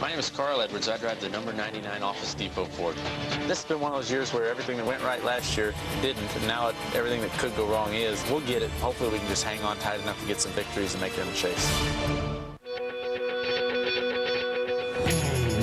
My name is Carl Edwards. I drive the number 99 Office Depot Ford. This has been one of those years where everything that went right last year didn't, and now everything that could go wrong is. We'll get it. Hopefully we can just hang on tight enough to get some victories and make it in the chase.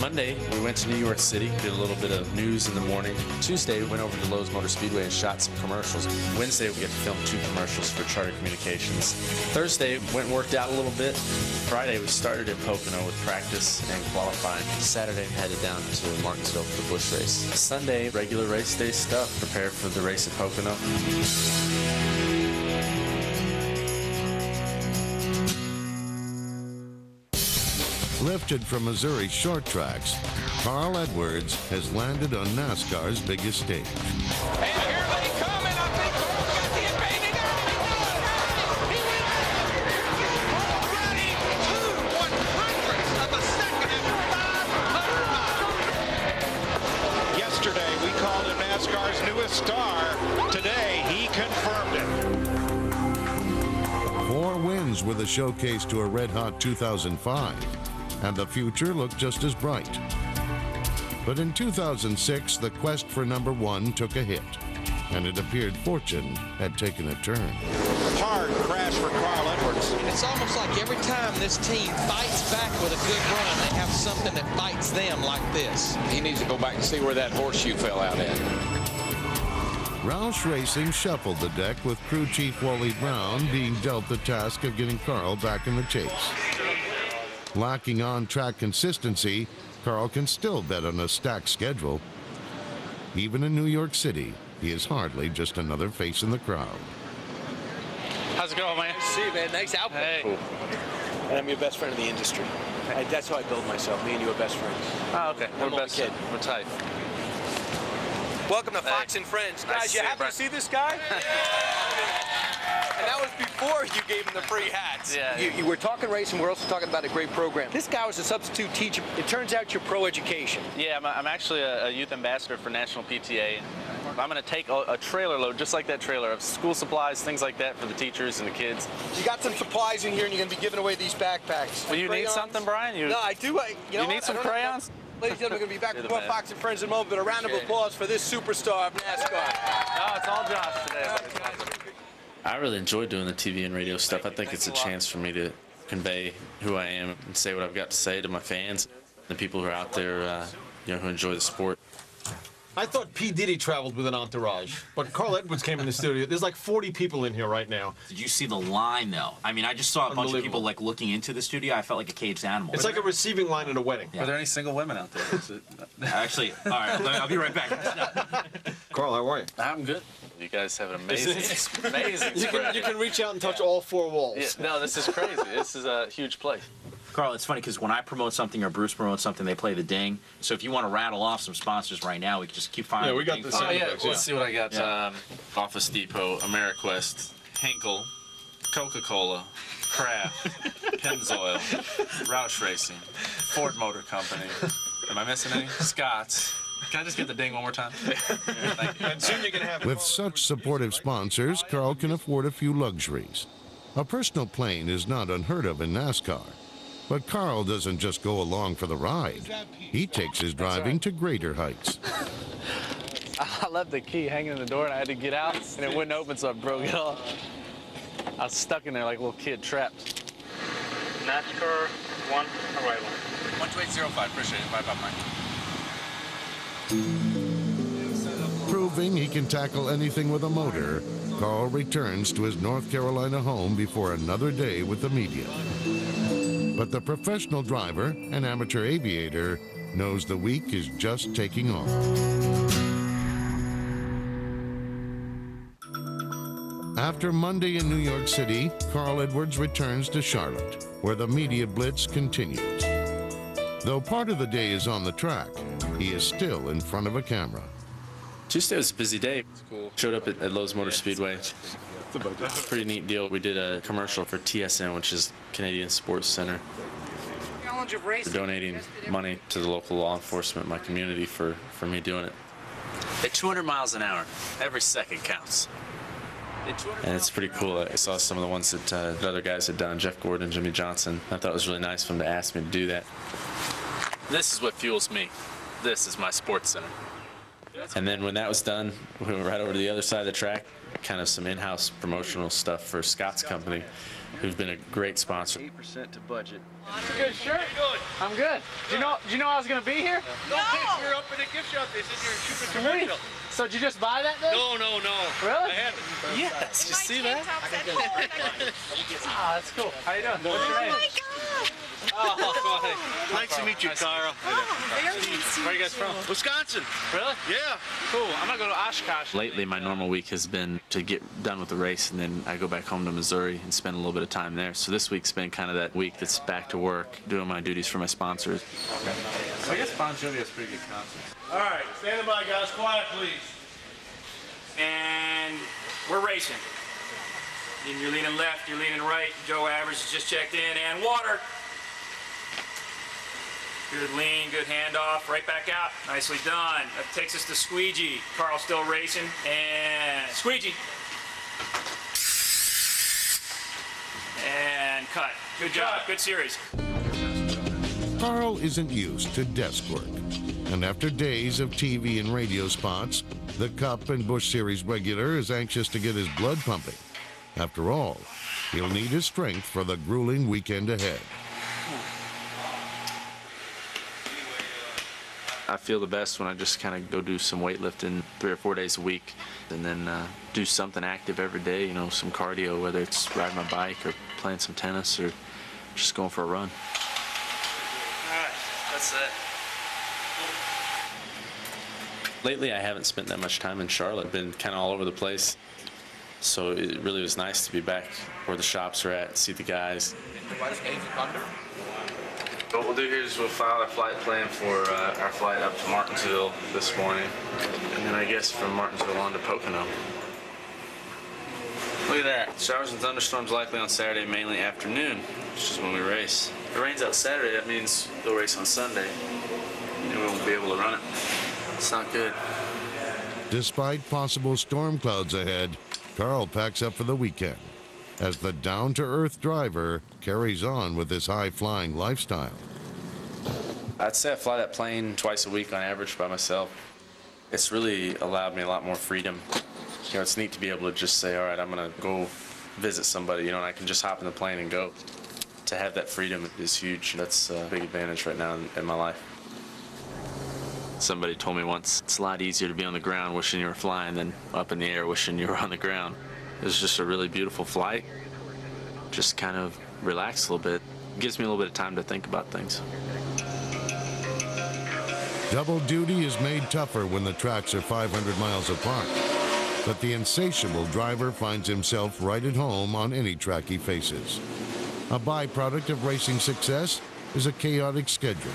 Monday, we went to New York City, did a little bit of news in the morning. Tuesday, we went over to Lowe's Motor Speedway and shot some commercials. Wednesday, we get to film 2 commercials for Charter Communications. Thursday, went and worked out a little bit. Friday, we started at Pocono with practice and qualifying. Saturday, headed down to Martinsville for the Busch race. Sunday, regular race day stuff, prepared for the race at Pocono. Lifted from Missouri's short tracks, Carl Edwards has landed on NASCAR's biggest stage. And here they come, and I think Carl's got the advantage. He went already 2/100ths of a second after 500 miles. Yesterday, we called him NASCAR's newest star. Today, he confirmed it. 4 wins with a showcase to a red-hot 2005. And the future looked just as bright. But in 2006, the quest for #1 took a hit, and it appeared fortune had taken a turn. Hard crash for Carl Edwards. It's almost like every time this team fights back with a good run, they have something that fights them like this. He needs to go back and see where that horseshoe fell out at. Roush Racing shuffled the deck with crew chief Wally Brown being dealt the task of getting Carl back in the chase. Lacking on-track consistency, Carl can still bet on a stacked schedule. Even in New York City, he is hardly just another face in the crowd. How's it going, man? Nice to see you, man. Nice outfit. Hey. Cool. And I'm your best friend in the industry. That's how I build myself. Me and you are best friends. Oh, okay. One We're best. kid. We're tight. Welcome to Fox and Friends. Nice Guys, to you see you, happy Brian. to see this guy? And that was before you gave him the free hats. Yeah. You were talking racing. We're also talking about a great program. This guy was a substitute teacher. It turns out you're pro-education. Yeah, I'm actually a youth ambassador for National PTA. I'm going to take a trailer load, just like that trailer, of school supplies, things like that for the teachers and the kids. You got some supplies in here, and you're going to be giving away these backpacks. Well, you Crayons. need something, Brian? No, I do. You need some crayons? Ladies and gentlemen, we're going to be back You're with the more man. Fox and Friends in a moment, but a round of applause for this superstar of NASCAR. No, it's all Josh today. I really enjoy doing the TV and radio stuff. I think it's a chance for me to convey who I am and say what I've got to say to my fans, the people who are out there, who enjoy the sport. I thought P. Diddy traveled with an entourage, but Carl Edwards came in the studio. There's like 40 people in here right now. Did you see the line, though? I mean, I just saw a bunch of people, like, looking into the studio. I felt like a caged animal. It's like a receiving line at a wedding. Yeah. Are there any single women out there? Actually, all right, I'll be right back. Carl, how are you? I'm good. You guys have an amazing spread. You can reach out and touch all 4 walls. Yeah, no, this is crazy. This is a huge place. Carl, it's funny because when I promote something or Bruce promotes something, they play the ding. So if you want to rattle off some sponsors right now, we can just keep firing. Yeah, we got the sound effects. Let's see what I got. Yeah. Office Depot, AmeriQuest, Henkel, Coca-Cola, Kraft, Pennzoil, Roush Racing, Ford Motor Company. Am I missing any? Scott's. Can I just get the ding one more time? Thank you. And soon you're going to have... With such supportive sponsors, Carl can afford a few luxuries. A personal plane is not unheard of in NASCAR. But Carl doesn't just go along for the ride. He takes his driving to greater heights. I left the key hanging in the door and I had to get out and it wouldn't open, so I broke it off. I was stuck in there like a little kid trapped. NASCAR 1 arrival. 12805, appreciate it. Bye-bye, Mike. Proving he can tackle anything with a motor, Carl returns to his North Carolina home before another day with the media. But the professional driver and amateur aviator knows the week is just taking off. After Monday in New York City, Carl Edwards returns to Charlotte, where the media blitz continues. Though part of the day is on the track, he is still in front of a camera. Tuesday was a busy day. Cool. Showed up at Lowe's Motor Speedway. Pretty neat deal. We did a commercial for TSN, which is Canadian Sports Center. We're donating money to the local law enforcement in my community for me doing it. At 200 miles an hour, every second counts. And it's pretty cool. I saw some of the ones that the other guys had done, Jeff Gordon, Jimmy Johnson. I thought it was really nice of them to ask me to do that. This is what fuels me. This is my sports center. And then when that was done, we went right over to the other side of the track, kind of some in-house promotional stuff for Scott's company, who's been a great sponsor. 8% to budget. Good shirt. I'm good. Do you know I was gonna be here? No. We're up in the gift shop. They said you're shooting a commercial. So did you just buy that then? No. Really? I haven't. Yes. Did you see that? Ah, that's cool. How you doing? What's your name? Oh my God. Nice to meet you, Carl. Very nice to meet you. Where are you guys from? Wisconsin. Really? Yeah. Cool. I'm gonna go to Oshkosh. Lately, my normal week has been to get done with the race, and then I go back home to Missouri and spend a little bit of time there. So this week's been kind of that week that's back to work, doing my duties for my sponsors. Okay. So I guess Bon Jovi has pretty good concerts. All right, stand by, guys. Quiet, please. And we're racing. And you're leaning left, you're leaning right. Joe Average has just checked in, and water. Good lean, good handoff, right back out. Nicely done. That takes us to squeegee. Carl's still racing, and squeegee. And cut. Good job, good series. Carl isn't used to desk work, and after days of TV and radio spots, the Cup and Busch Series regular is anxious to get his blood pumping. After all, he'll need his strength for the grueling weekend ahead. I feel the best when I just kind of go do some weightlifting 3 or 4 days a week, and then do something active every day, you know, some cardio, whether it's riding my bike or playing some tennis or just going for a run. All right, that's it. Lately, I haven't spent that much time in Charlotte. Been kind of all over the place. So it really was nice to be back where the shops are at, see the guys. What we'll do here is we'll file our flight plan for our flight up to Martinsville this morning. And then I guess from Martinsville on to Pocono. Look at that. Showers and thunderstorms likely on Saturday, mainly afternoon, which is when we race. If it rains out Saturday, that means they'll race on Sunday. And we won't be able to run it. It's not good. Despite possible storm clouds ahead, Carl packs up for the weekend as the down-to-earth driver carries on with his high-flying lifestyle. I'd say I fly that plane twice a week on average by myself. It's really allowed me a lot more freedom. You know, it's neat to be able to just say, all right, I'm going to go visit somebody, you know, and I can just hop in the plane and go. To have that freedom is huge. That's a big advantage right now in my life. Somebody told me once, it's a lot easier to be on the ground wishing you were flying than up in the air wishing you were on the ground. It was just a really beautiful flight. Just kind of relax a little bit. It gives me a little bit of time to think about things. Double duty is made tougher when the tracks are 500 miles apart. But the insatiable driver finds himself right at home on any track he faces. A byproduct of racing success is a chaotic schedule.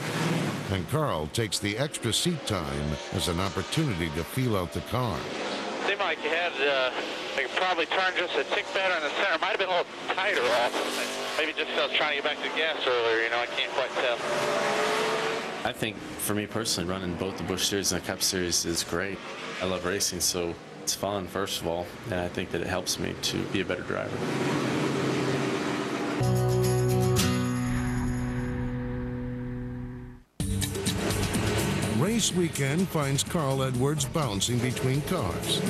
And Carl takes the extra seat time as an opportunity to feel out the car. Seemed like you had, they could probably turn just a tick better in the center. Might have been a little tighter off. Maybe just I was trying to get back to the gas earlier, you know, I can't quite tell. I think for me personally, running both the Busch Series and the Cup Series is great. I love racing, so it's fun, first of all, and I think that it helps me to be a better driver. Race weekend finds Carl Edwards bouncing between cars.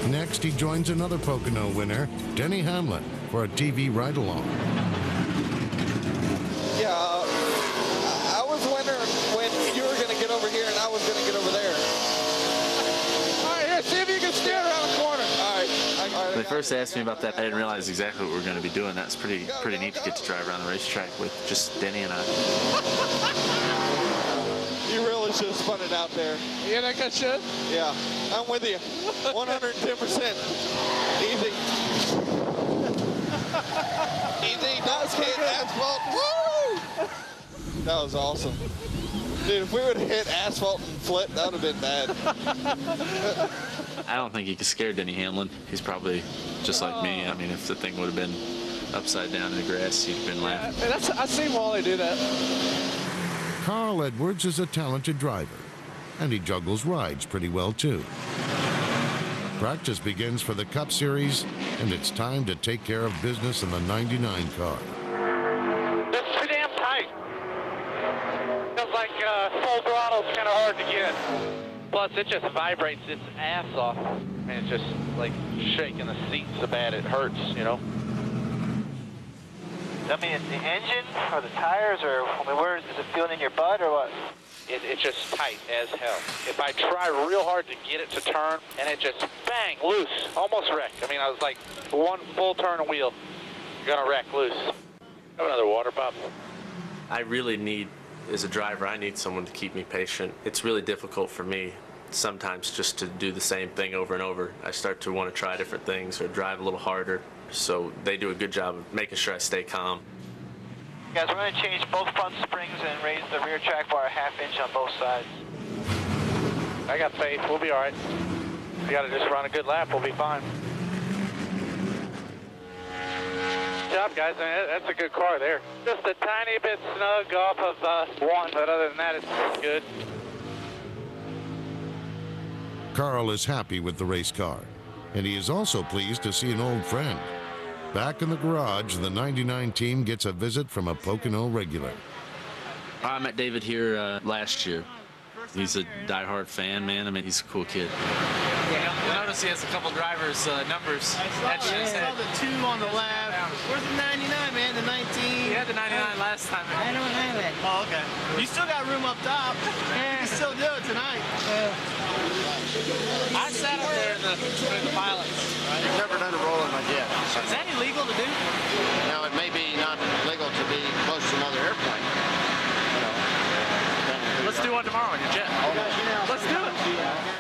Next, he joins another Pocono winner, Denny Hamlin, for a TV ride-along. Yeah, I was wondering when you were going to get over here and I was going to get over there. All right, here, see if you can steer around the corner. All right. When they first asked me about that, I didn't realize exactly what we were going to be doing. That's pretty neat to get to drive around the racetrack with just Denny and I. You really should have spun it out there. You think I should? Yeah, I'm with you. 110%. Easy. Easy, not hit asphalt. Woo! That was awesome. Dude, if we would have hit asphalt and flipped, that would have been bad. I don't think he could scare Denny Hamlin. He's probably just like me. I mean, if the thing would have been upside down in the grass, he'd have been laughing. Yeah, I've seen Wally do that. Carl Edwards is a talented driver, and he juggles rides pretty well, too. Practice begins for the Cup Series, and it's time to take care of business in the 99 car. That's too damn tight. Feels like full throttle is kind of hard to get. Plus, it just vibrates its ass off. I mean, it's just like shaking the seat so bad it hurts, you know. I mean, it's the engine or the tires, or I mean, where is it feeling in your butt or what? It's just tight as hell. If I try real hard to get it to turn, and it just bang, loose, almost wrecked. I mean, I was like, one full turn of wheel, you're gonna wreck loose. Have another water pop. I really need, as a driver, I need someone to keep me patient. It's really difficult for me sometimes just to do the same thing over and over. I start to want to try different things or drive a little harder. So they do a good job of making sure I stay calm. Guys, we're going to change both front springs and raise the rear track bar a ½ inch on both sides. I got faith. We'll be all right. We got to just run a good lap. We'll be fine. Good job, guys. I mean, that's a good car there. Just a tiny bit snug off of one, but other than that, it's good. Carl is happy with the race car, and he is also pleased to see an old friend. Back in the garage, the 99 team gets a visit from a Pocono regular. I met David here last year. He's a diehard fan, man. I mean, he's a cool kid. Yeah, I noticed he has a couple drivers' numbers. I saw the 2 on the left. Where's the 99, man? The 19? He had the 99 last time. I don't have it. Oh, okay. You still got room up top. Yeah. You can still do it tonight. I sat up there in the pilots. You've never done a roll in my jet. Is that illegal to do? Now, it may be not legal to be close to another airplane. Let's do one tomorrow in your jet. Let's do it.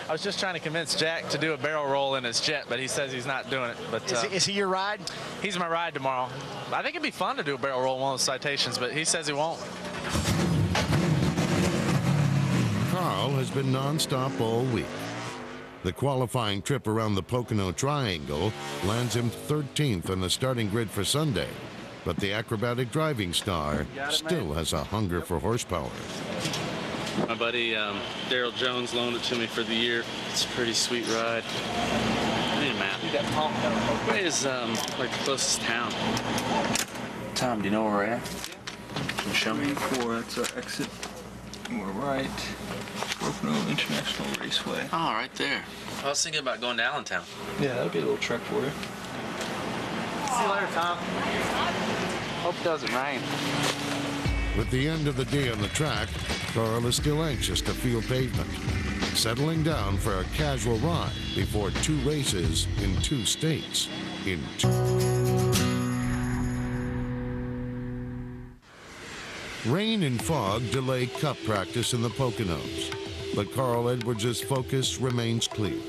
I was just trying to convince Jack to do a barrel roll in his jet, but he says he's not doing it. But is he your ride? He's my ride tomorrow. I think it'd be fun to do a barrel roll in one of those citations, but he says he won't. Carl has been nonstop all week. The qualifying trip around the Pocono Triangle lands him 13th on the starting grid for Sunday, but the acrobatic driving star still has a hunger for horsepower. My buddy Daryl Jones loaned it to me for the year. It's a pretty sweet ride. I need a map. Where is like the closest town? Tom, do you know where we're at? Can you show me? 4, that's our exit. We're right. Pocono International Raceway. Oh, right there. I was thinking about going to Allentown. Yeah, that'll be a little trek for you. See you later, Tom. Hope it doesn't rain. With the end of the day on the track, Carl is still anxious to feel pavement, settling down for a casual ride before 2 races in 2 states. Rain and fog delay cup practice in the Poconos, but Carl Edwards' focus remains clear.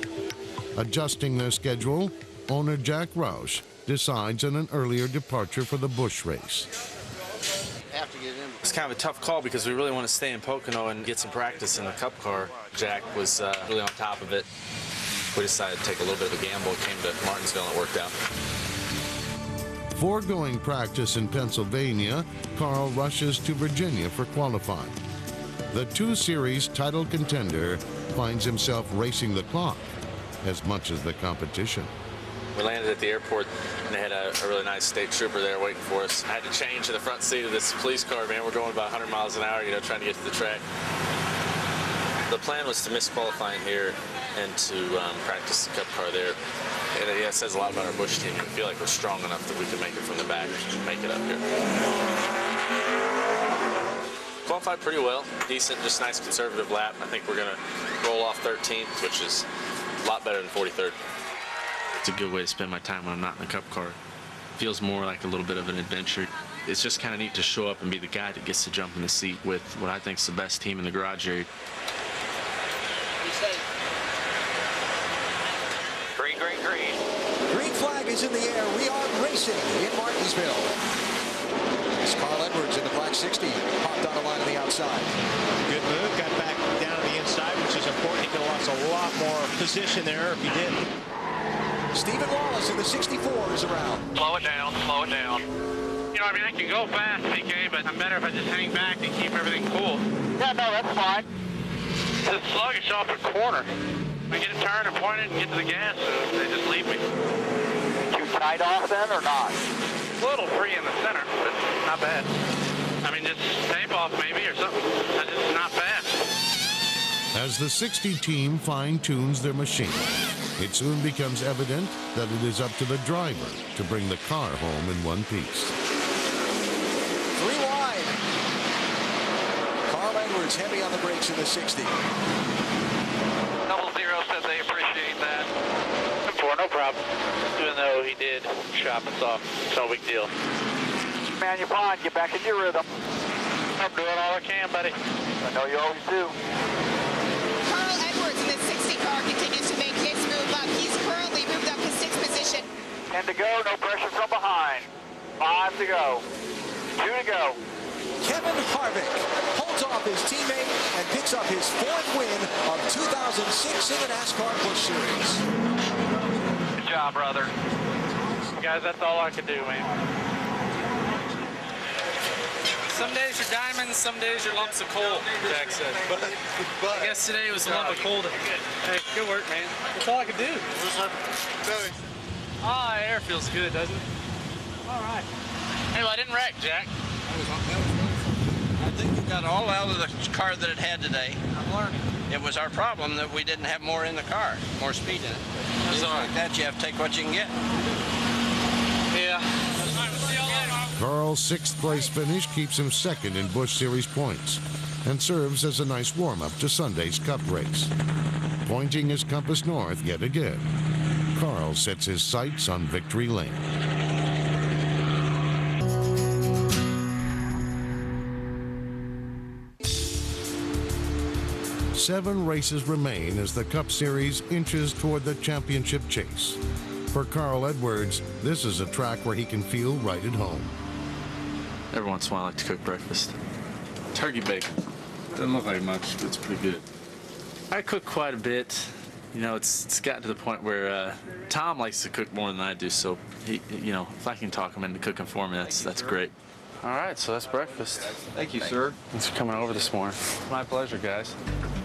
Adjusting their schedule, owner Jack Roush decides on an earlier departure for the Busch race. It's kind of a tough call because we really want to stay in Pocono and get some practice in the Cup car. Jack was really on top of it. We decided to take a little bit of a gamble. Came to Martinsville and it worked out. Foregoing practice in Pennsylvania, Carl rushes to Virginia for qualifying. The 2 Series title contender finds himself racing the clock as much as the competition. We landed at the airport, and they had a really nice state trooper there waiting for us. I had to change to the front seat of this police car, man. We're going about 100 miles an hour, you know, trying to get to the track. The plan was to miss qualifying here and to practice the Cup car there. And it says a lot about our Busch team. We feel like we're strong enough that we can make it from the back and make it up here. Qualified pretty well. Decent, just nice conservative lap. I think we're going to roll off 13th, which is a lot better than 43rd. It's a good way to spend my time when I'm not in the Cup car. It feels more like a little bit of an adventure. It's just kind of neat to show up and be the guy that gets to jump in the seat with what I think is the best team in the garage area. Green, green, green. Green flag is in the air. We are racing in Martinsville. It's Carl Edwards in the black 60. Popped on the line on the outside. Good move. Got back down to the inside, which is important. He could have lost a lot more position there if he did. Stephen Wallace in the 64 is around. Slow it down, slow it down. You know, I mean, I can go fast, PK, but I'm better if I just hang back and keep everything cool. Yeah, no, that's fine. It's just sluggish off a corner. I get it turned and pointed and get to the gas, and they just leave me. Too tight off then, or not? A little free in the center, but not bad. I mean, just tape off maybe or something. It's just not fast. As the 60 team fine-tunes their machine, it soon becomes evident that it is up to the driver to bring the car home in one piece. 3 wide. Carl Edwards heavy on the brakes in the 60. 00 said they appreciate that. 4, no problem. Even though he did shop us off, it's no big deal. Man, you're fine. Get back in your rhythm. I'm doing all I can, buddy. I know you always do. Carl Edwards in the 60 car continues to make his move up. He's currently moved up to 6th position. 10 to go, no pressure from behind. 5 to go. 2 to go. Kevin Harvick holds off his teammate and picks up his 4th win of 2006 in the NASCAR Busch Series. Good job, brother. Guys, that's all I can do, man. Some days you're diamonds, some days you're lumps of coal, Jack said. But I guess today was a lump of coal. Hey, good work, man. That's all I could do. Ah, air feels good, doesn't it? All right. Hey, well, I didn't wreck, Jack. I think we got all out of the car that it had today. I'm learning. It was our problem that we didn't have more in the car, more speed in it. Things like that, you have to take what you can get. Yeah. Carl's 6th place finish keeps him 2nd in Busch Series points and serves as a nice warm-up to Sunday's Cup race. Pointing his compass north yet again, Carl sets his sights on victory lane. Seven races remain as the Cup Series inches toward the championship chase. For Carl Edwards, this is a track where he can feel right at home. Every once in a while I like to cook breakfast. Turkey bacon. Doesn't look like much, but it's pretty good. I cook quite a bit. You know, it's gotten to the point where Tom likes to cook more than I do, so he, you know, if I can talk him into cooking for me, that's great. All right, so that's breakfast. Thank you, sir. Thanks for coming over this morning. My pleasure, guys.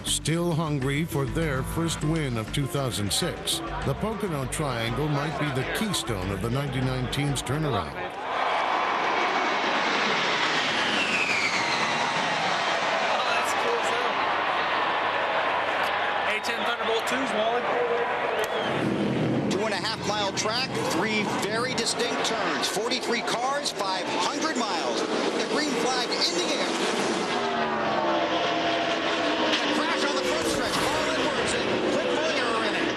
Still hungry for their first win of 2006, the Pocono Triangle might be the keystone of the 99 team's turnaround. Thunderbolt 2s, Wally. 2.5-mile track, 3 very distinct turns, 43 cars, 500 miles. The green flag in the air. A crash on the front stretch. Carl Edwards and Clint Muller are in it.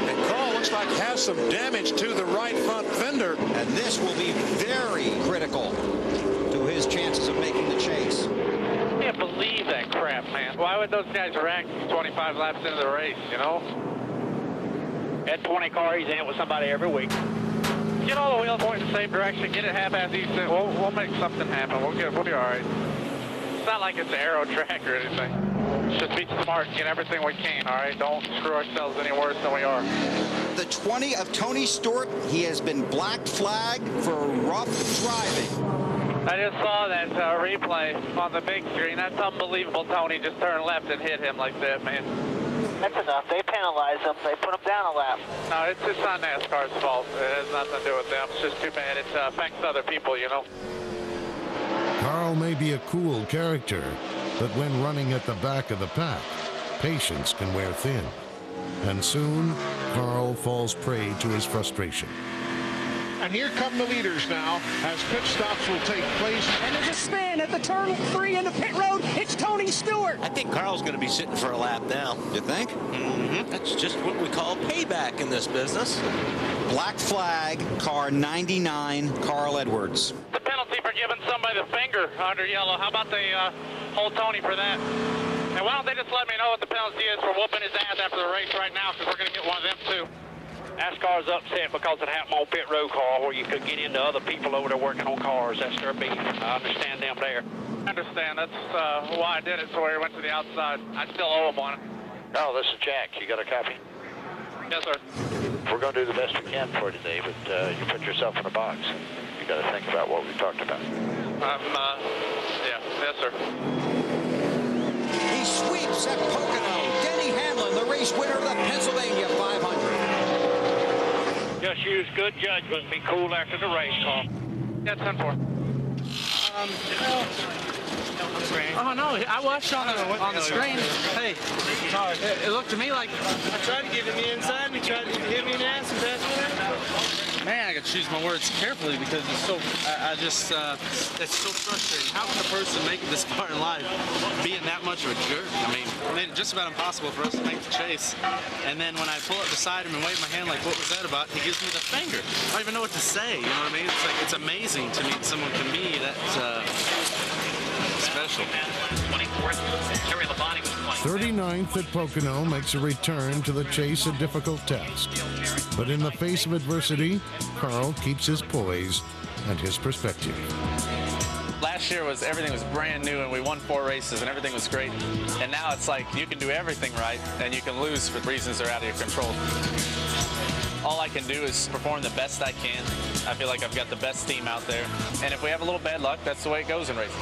And Carl looks like has some damage to the right front fender. And this will be very critical to his chances of making the chase. I can't believe that crap, man. Why would those guys wreck 25 laps into the race, you know? That 20 car, he's in it with somebody every week. Get all the wheels pointing the same direction, get it half-ass east, we'll make something happen. We'll be all right. It's not like it's an aero track or anything. Let's just be smart and get everything we can, all right? Don't screw ourselves any worse than we are. The 20 of Tony Stewart, he has been black flagged for rough driving. I just saw that replay on the big screen. That's unbelievable. Tony just turned left and hit him like that, man. That's enough. They penalize them. They put them down a lap. No, it's not NASCAR's fault. It has nothing to do with them. It's just too bad. It affects other people, you know. Carl may be a cool character, but when running at the back of the pack, patience can wear thin. And soon, Carl falls prey to his frustration. And here come the leaders now as pit stops will take place. And there's a spin at the turn 3 into pit road. It's Tony Stewart. I think Carl's going to be sitting for a lap now. You think? Mm-hmm. That's just what we call payback in this business. Black flag, car 99, Carl Edwards. The penalty for giving somebody the finger under yellow. How about they hold Tony for that? And why don't they just let me know what the penalty is for whooping his ass after the race right now, because we're going to get one of them too. NASCAR's upset because it happened on pit road car where you could get into other people over there working on cars. That's their beef. I understand them there. I understand. That's why I did it, so I went to the outside. I still owe him one. Oh, this is Jack. You got a copy? Yes, sir. We're going to do the best we can for today, but you put yourself in a box. You got to think about what we talked about. Yeah, yes, sir. He sweeps at Pocono. Denny Hamlin, the race winner of the Pennsylvania 500. Just use good judgment and be cool after the race, Carl. Yeah, 10-4. Oh no, I watched on the screen. Hey, it looked to me like I tried to get him inside, and he tried to hit me in the ass and pass me out. Man, I gotta choose my words carefully because it's so. It's so frustrating. How can a person making this far in life being that much of a jerk? I mean, it made it just about impossible for us to make the chase. And then when I pull up beside him and wave my hand like, what was that about? He gives me the finger. I don't even know what to say. You know what I mean? It's like it's amazing to me that someone can be that special. 39th at Pocono makes a return to the chase a difficult task. But in the face of adversity, Carl keeps his poise and his perspective. Last year everything was brand new and we won 4 races and everything was great. And now it's like you can do everything right and you can lose for reasons that are out of your control. All I can do is perform the best I can. I feel like I've got the best team out there. And if we have a little bad luck, that's the way it goes in racing.